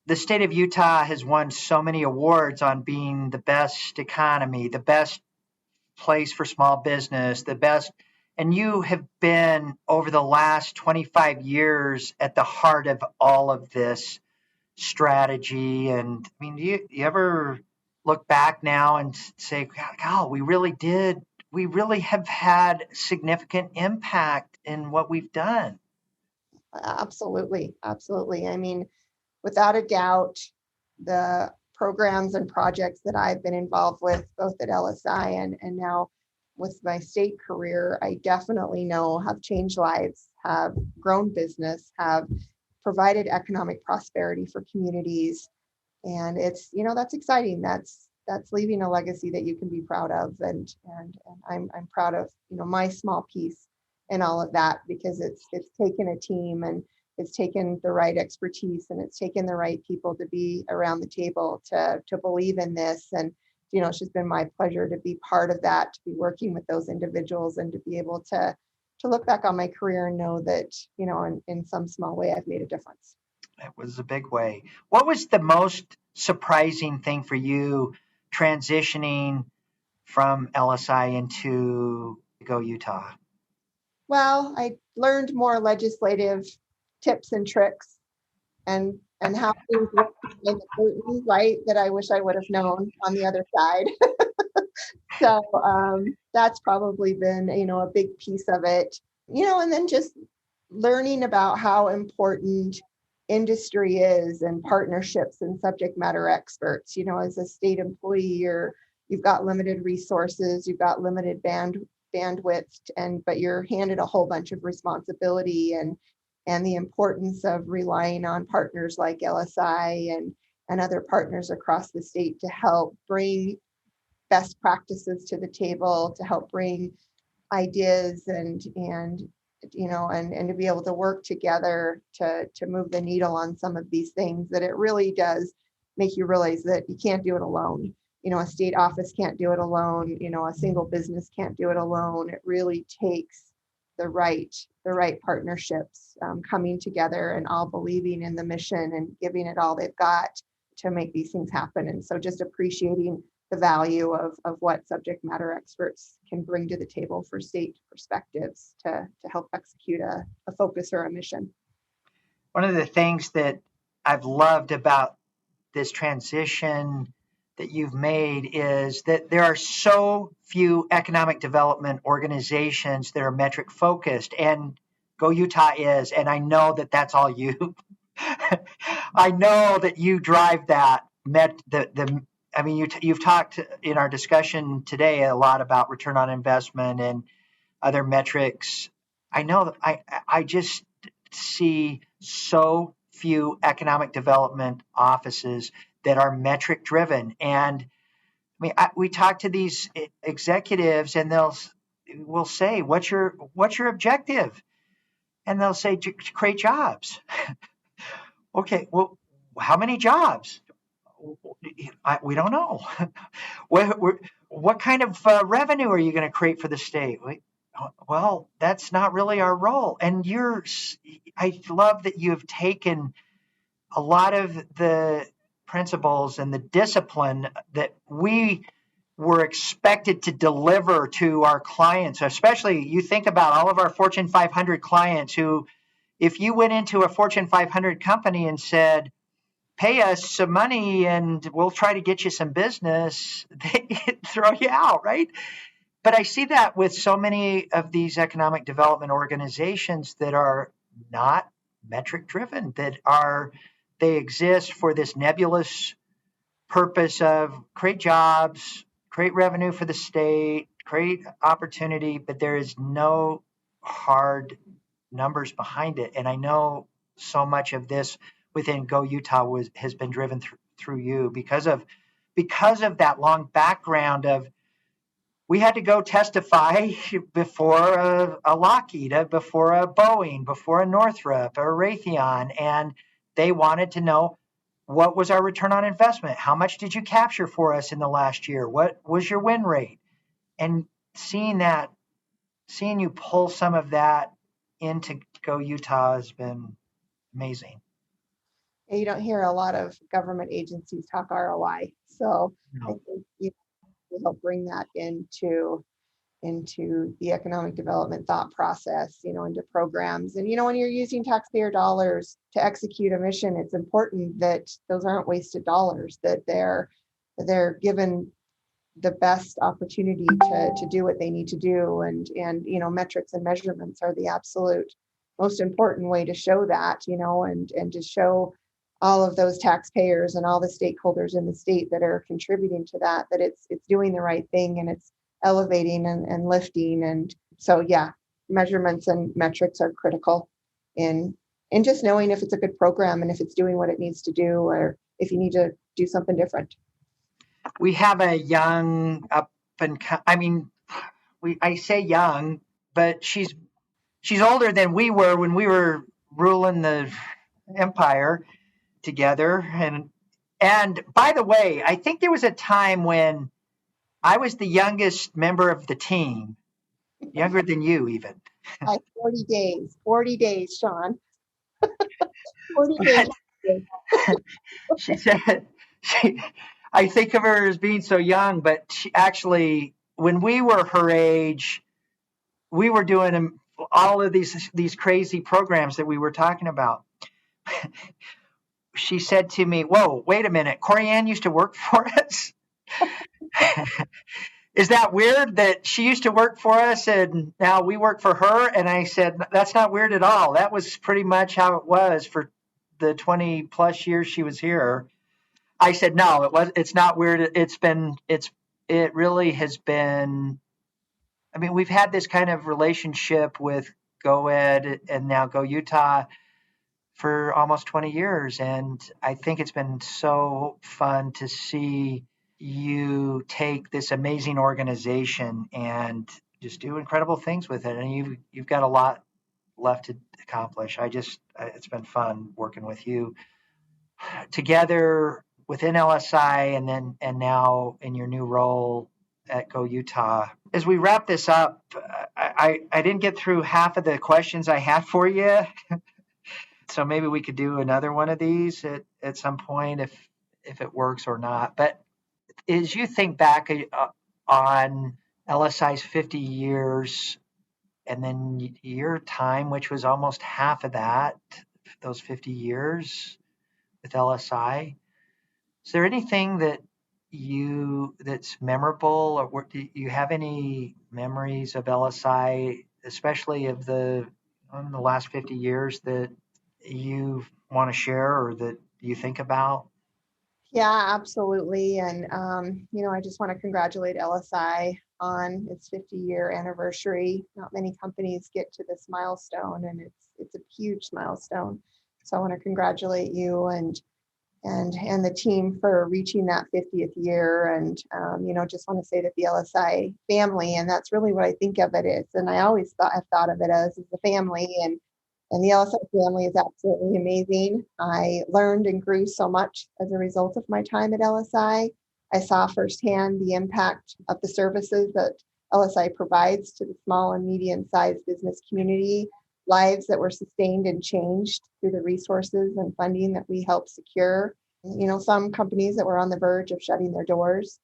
A: The state of Utah has won so many awards on being the best economy, the best place for small business, the best. And you have been, over the last 25 years, at the heart of all of this strategy. And I mean, do you ever look back now and say, "God, we really have had significant impact in what we've done."
B: Absolutely. Absolutely. I mean, without a doubt, the programs and projects that I've been involved with, both at LSI and now with my state career, I definitely know have changed lives, have grown business, have provided economic prosperity for communities. And it's, that's exciting. That's leaving a legacy that you can be proud of. And I'm proud of, my small piece in all of that, because it's taken a team, and it's taken the right expertise, and it's taken the right people to be around the table to believe in this. And it's just been my pleasure to be part of that, to be working with those individuals, and to be able to look back on my career and know that, in some small way I've made a difference.
A: It was a big way. What was the most surprising thing for you transitioning from LSI into Go Utah?
B: Well, I learned more legislative tips and tricks, and how things work in the curtain, right? That I wish I would have known on the other side. So that's probably been, a big piece of it, and then just learning about how important industry is, and partnerships and subject matter experts. As a state employee, you've got limited resources, you've got limited bandwidth, but you're handed a whole bunch of responsibility, and the importance of relying on partners like LSI and other partners across the state to help bring best practices to the table, to help bring ideas and to be able to work together to move the needle on some of these things, that it really does make you realize that you can't do it alone. A state office can't do it alone. A single business can't do it alone. It really takes the right partnerships, coming together and all believing in the mission and giving it all they've got to make these things happen. And so just appreciating the value of what subject matter experts can bring to the table for state perspectives to help execute a focus or a mission.
A: One of the things that I've loved about this transition that you've made is that there are so few economic development organizations that are metric focused, and Go Utah is, and I know that that's all you. I know that you drive that. I mean, you've talked in our discussion today a lot about return on investment and other metrics. I know that I just see so few economic development offices that are metric driven. And I mean, we talk to these executives, and we'll say, "What's your objective?" And they'll say, "To create jobs." Okay, well, how many jobs? We don't know. What kind of revenue are you going to create for the state? Well, that's not really our role. And I love that you have taken a lot of the principles and the discipline that we were expected to deliver to our clients, especially you think about all of our Fortune 500 clients who, if you went into a Fortune 500 company and said, "Pay us some money and we'll try to get you some business," they'd throw you out, right? But I see that with so many of these economic development organizations that are not metric driven, they exist for this nebulous purpose of create jobs, create revenue for the state, create opportunity, but there is no hard numbers behind it. And I know so much of this within Go Utah has been driven through you because of that long background of, we had to go testify before a Lockheed, before a Boeing, before a Northrop or a Raytheon, and they wanted to know, what was our return on investment? How much did you capture for us in the last year? What was your win rate? And seeing you pull some of that into Go Utah has been amazing.
B: You don't hear a lot of government agencies talk ROI. So
A: No.
B: I think we help bring that into the economic development thought process, into programs. And, when you're using taxpayer dollars to execute a mission, it's important that those aren't wasted dollars, that they're given the best opportunity to do what they need to do. And metrics and measurements are the absolute most important way to show that, and to show all of those taxpayers and all the stakeholders in the state that are contributing to that it's doing the right thing, and it's elevating and lifting. And so, yeah, measurements and metrics are critical in just knowing if it's a good program and if it's doing what it needs to do, or if you need to do something different.
A: We have a young I say young, but she's older than we were when we were ruling the empire together. And by the way, I think there was a time when I was the youngest member of the team, younger than you even.
B: Like 40 days, Sean. 40 days.
A: She said, I think of her as being so young, but she actually, when we were her age, we were doing all of these crazy programs that we were talking about. She said to me, "Whoa, wait a minute. Kori Ann used to work for us." Is that weird that she used to work for us and now we work for her? And I said, that's not weird at all. That was pretty much how it was for the 20 plus years she was here. I said, no, it's not weird. It really has been, I mean, we've had this kind of relationship with Go Ed and now Go Utah for almost 20 years. And I think it's been so fun to see you take this amazing organization and just do incredible things with it. And you've got a lot left to accomplish. It's been fun working with you together within LSI and now in your new role at Go Utah. As we wrap this up, I didn't get through half of the questions I had for you. So maybe we could do another one of these at some point if it works or not. But as you think back on LSI's 50 years and then your time, which was almost half of that, those 50 years with LSI, is there anything that's memorable, or do you have any memories of LSI, especially of the last 50 years that you want to share or that you think about?
B: Yeah, absolutely. And, I just want to congratulate LSI on its 50-year anniversary. Not many companies get to this milestone, and it's a huge milestone. So I want to congratulate you and the team for reaching that 50th year. And, just want to say that the LSI family, and that's really what I think of it as. And I always I've thought of it as a family, and the LSI family is absolutely amazing. I learned and grew so much as a result of my time at LSI. I saw firsthand the impact of the services that LSI provides to the small and medium-sized business community, lives that were sustained and changed through the resources and funding that we helped secure. Some companies that were on the verge of shutting their doors.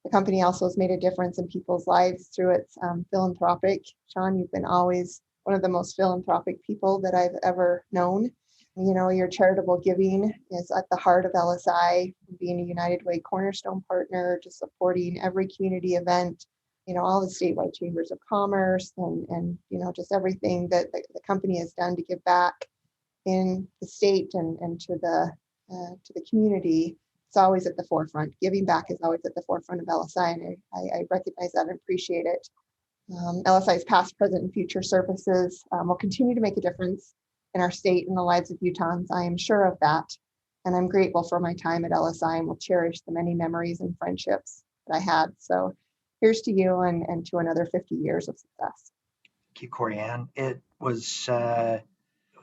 B: The company also has made a difference in people's lives through its philanthropic. Sean, you've been always one of the most philanthropic people that I've ever known. Your charitable giving is at the heart of LSI, being a United Way cornerstone partner, just supporting every community event, all the statewide chambers of commerce and just everything that the company has done to give back in the state and to the community. It's always at the forefront. Giving back is always at the forefront of LSI, and I recognize that and appreciate it. LSI's past, present, and future services will continue to make a difference in our state and the lives of Utahns. I am sure of that. And I'm grateful for my time at LSI and will cherish the many memories and friendships that I had. So here's to you and to another 50 years of success.
A: Thank you, Kori Ann. It was,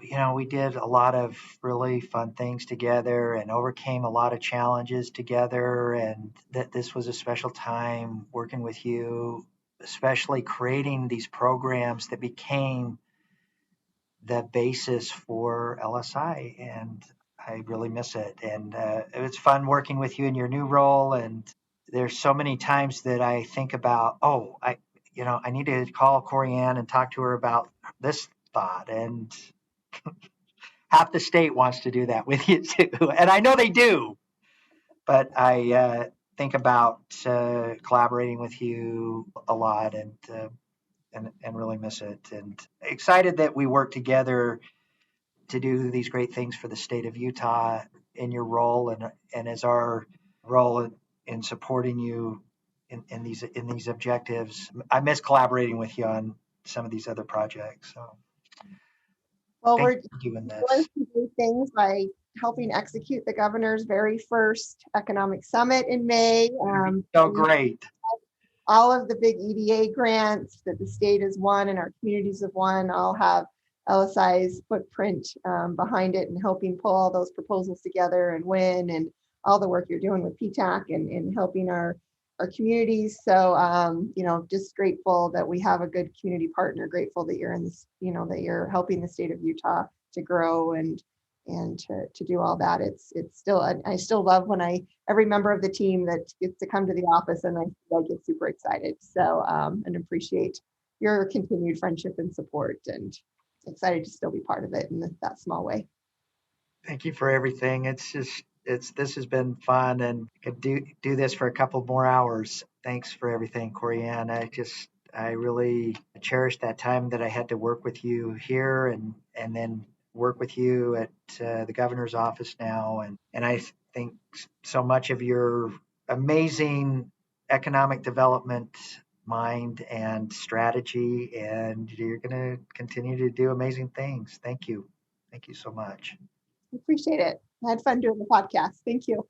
A: we did a lot of really fun things together and overcame a lot of challenges together. And that this was a special time working with you, especially creating these programs that became the basis for LSI. And I really miss it. And it was fun working with you in your new role. And there's so many times that I think about, I need to call Kori Ann and talk to her about this thought. And half the state wants to do that with you too. And I know they do, but I think about collaborating with you a lot and really miss it. And excited that we work together to do these great things for the state of Utah in your role and as our role in supporting you in these objectives. I miss collaborating with you on some of these other projects. So
B: Well,
A: thank
B: we're
A: you for doing
B: going
A: this.
B: to do things by helping execute the governor's very first economic summit in May.
A: So great.
B: All of the big EDA grants that the state has won and our communities have won all have LSI's footprint behind it and helping pull all those proposals together and win, and all the work you're doing with PTAC and helping our communities. So, just grateful that we have a good community partner, grateful that you're in this, that you're helping the state of Utah to grow and to do all that. It's still, I still love when every member of the team that gets to come to the office and I get super excited. So, and appreciate your continued friendship and support, and excited to still be part of it in that small way.
A: Thank you for everything. This has been fun, and I could do this for a couple more hours. Thanks for everything, Kori Ann. I really cherish that time that I had to work with you here and then work with you at the governor's office now. And I think so much of your amazing economic development mind and strategy, and you're going to continue to do amazing things. Thank you. Thank you so much.
B: Appreciate it. I had fun doing the podcast. Thank you.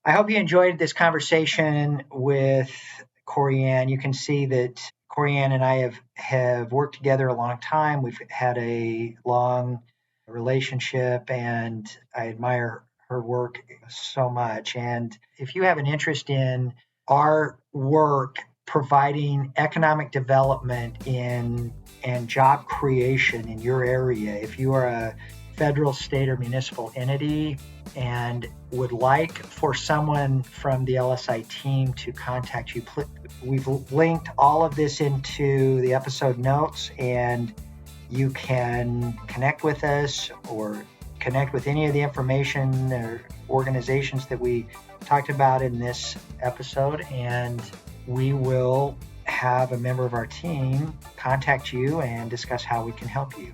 A: I hope you enjoyed this conversation with Kori Ann. You can see that Kori Ann and I have worked together a long time. We've had a long relationship, and I admire her work so much. And if you have an interest in our work providing economic development and job creation in your area, if you are a federal, state, or municipal entity and would like for someone from the LSI team to contact you, we've linked all of this into the episode notes, and you can connect with us or connect with any of the information or organizations that we talked about in this episode, and we will have a member of our team contact you and discuss how we can help you.